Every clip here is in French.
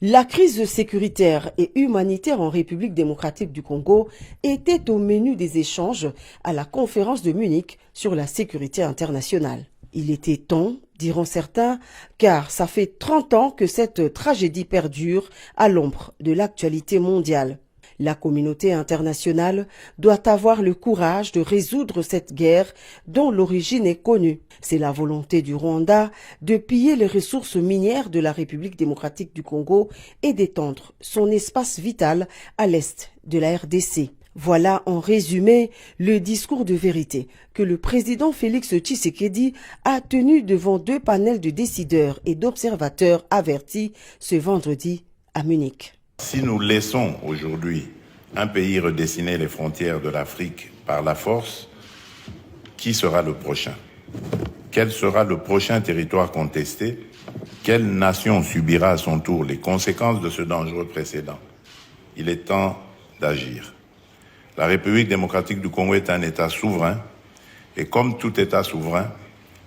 La crise sécuritaire et humanitaire en République démocratique du Congo était au menu des échanges à la conférence de Munich sur la sécurité internationale. Il était temps, diront certains, car ça fait 30 ans que cette tragédie perdure à l'ombre de l'actualité mondiale. La communauté internationale doit avoir le courage de résoudre cette guerre dont l'origine est connue. C'est la volonté du Rwanda de piller les ressources minières de la République démocratique du Congo et d'étendre son espace vital à l'est de la RDC. Voilà en résumé le discours de vérité que le président Félix Tshisekedi a tenu devant 2 panels de décideurs et d'observateurs avertis ce vendredi à Munich. Si nous laissons aujourd'hui un pays redessiner les frontières de l'Afrique par la force, qui sera le prochain? Quel sera le prochain territoire contesté? Quelle nation subira à son tour les conséquences de ce dangereux précédent? Il est temps d'agir. La République démocratique du Congo est un État souverain et comme tout État souverain,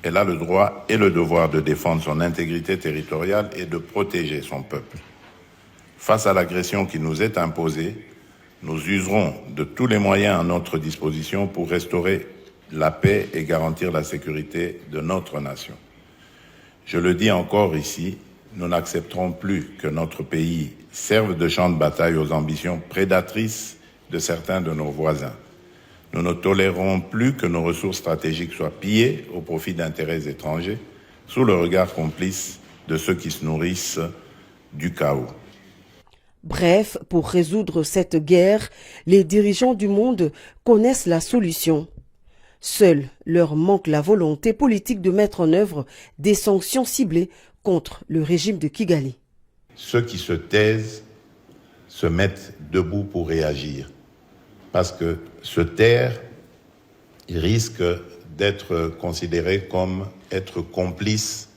elle a le droit et le devoir de défendre son intégrité territoriale et de protéger son peuple. Face à l'agression qui nous est imposée, nous userons de tous les moyens à notre disposition pour restaurer la paix et garantir la sécurité de notre nation. Je le dis encore ici, nous n'accepterons plus que notre pays serve de champ de bataille aux ambitions prédatrices de certains de nos voisins. Nous ne tolérerons plus que nos ressources stratégiques soient pillées au profit d'intérêts étrangers, sous le regard complice de ceux qui se nourrissent du chaos. Bref, pour résoudre cette guerre, les dirigeants du monde connaissent la solution. Seul leur manque la volonté politique de mettre en œuvre des sanctions ciblées contre le régime de Kigali. Ceux qui se taisent se mettent debout pour réagir. Parce que se taire, il risque d'être considéré comme être complice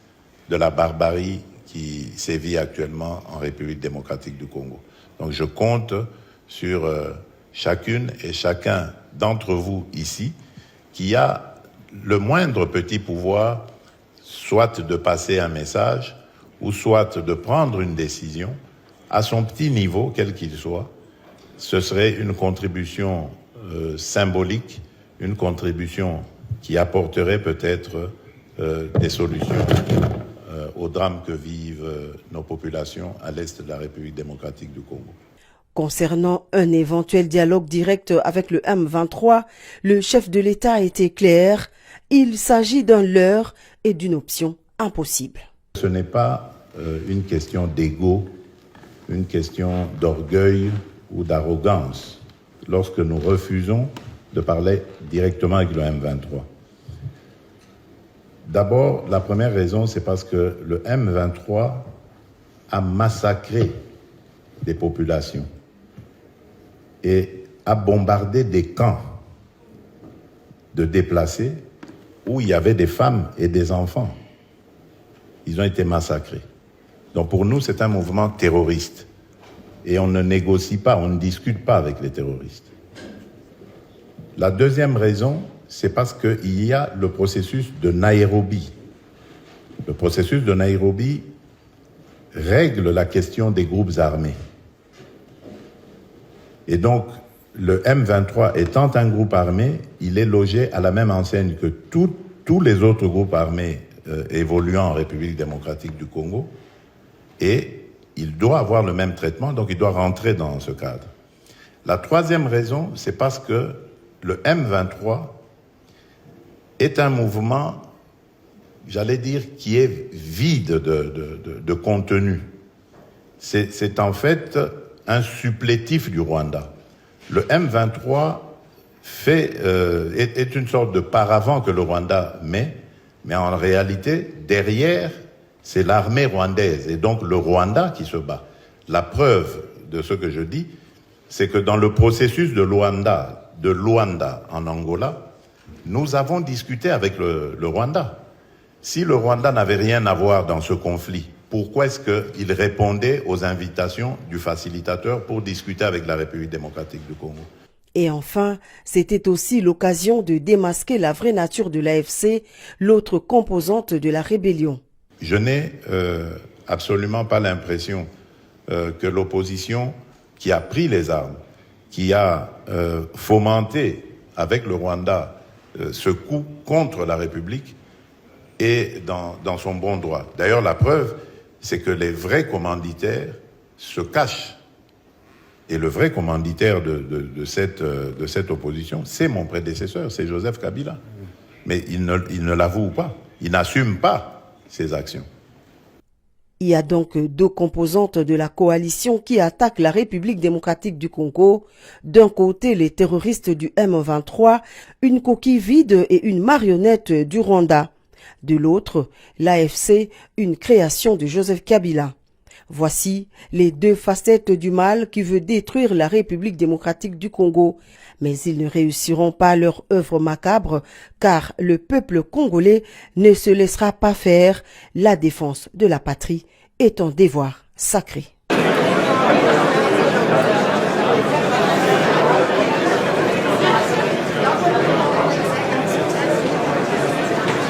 de la barbarie qui sévit actuellement en République démocratique du Congo. Donc je compte sur chacune et chacun d'entre vous ici qui a le moindre petit pouvoir, soit de passer un message ou soit de prendre une décision à son petit niveau, quel qu'il soit. Ce serait une contribution symbolique, une contribution qui apporterait peut-être des solutions au drame que vivent nos populations à l'est de la République démocratique du Congo. Concernant un éventuel dialogue direct avec le M23, le chef de l'État a été clair, il s'agit d'un leurre et d'une option impossible. Ce n'est pas une question d'ego, une question d'orgueil ou d'arrogance lorsque nous refusons de parler directement avec le M23. D'abord, la première raison, c'est parce que le M23 a massacré des populations et a bombardé des camps de déplacés où il y avait des femmes et des enfants. Ils ont été massacrés. Donc pour nous, c'est un mouvement terroriste. Et on ne négocie pas, on ne discute pas avec les terroristes. La deuxième raison, c'est parce qu'il y a le processus de Nairobi. Le processus de Nairobi règle la question des groupes armés. Et donc, le M23 étant un groupe armé, il est logé à la même enseigne que tous les autres groupes armés évoluant en République démocratique du Congo. Et il doit avoir le même traitement, donc il doit rentrer dans ce cadre. La troisième raison, c'est parce que le M23 est un mouvement, j'allais dire, qui est vide de contenu. C'est en fait un supplétif du Rwanda. Le M23 est une sorte de paravent que le Rwanda met, mais en réalité, derrière, c'est l'armée rwandaise et donc le Rwanda qui se bat. La preuve de ce que je dis, c'est que dans le processus de Luanda en Angola, nous avons discuté avec le Rwanda. Si le Rwanda n'avait rien à voir dans ce conflit, pourquoi est-ce qu'il répondait aux invitations du facilitateur pour discuter avec la République démocratique du Congo? Et enfin, c'était aussi l'occasion de démasquer la vraie nature de l'AFC, l'autre composante de la rébellion. Je n'ai absolument pas l'impression que l'opposition qui a pris les armes, qui a fomenté avec le Rwanda ce coup contre la République, est dans son bon droit. D'ailleurs, la preuve, c'est que les vrais commanditaires se cachent. Et le vrai commanditaire de cette opposition, c'est mon prédécesseur, c'est Joseph Kabila. Mais il ne l'avoue pas, il n'assume pas ses actions. Il y a donc deux composantes de la coalition qui attaquent la République démocratique du Congo. D'un côté, les terroristes du M23, une coquille vide et une marionnette du Rwanda. De l'autre, l'AFC, une création de Joseph Kabila. Voici les deux facettes du mal qui veut détruire la République démocratique du Congo. Mais ils ne réussiront pas leur œuvre macabre, car le peuple congolais ne se laissera pas faire. La défense de la patrie est un devoir sacré.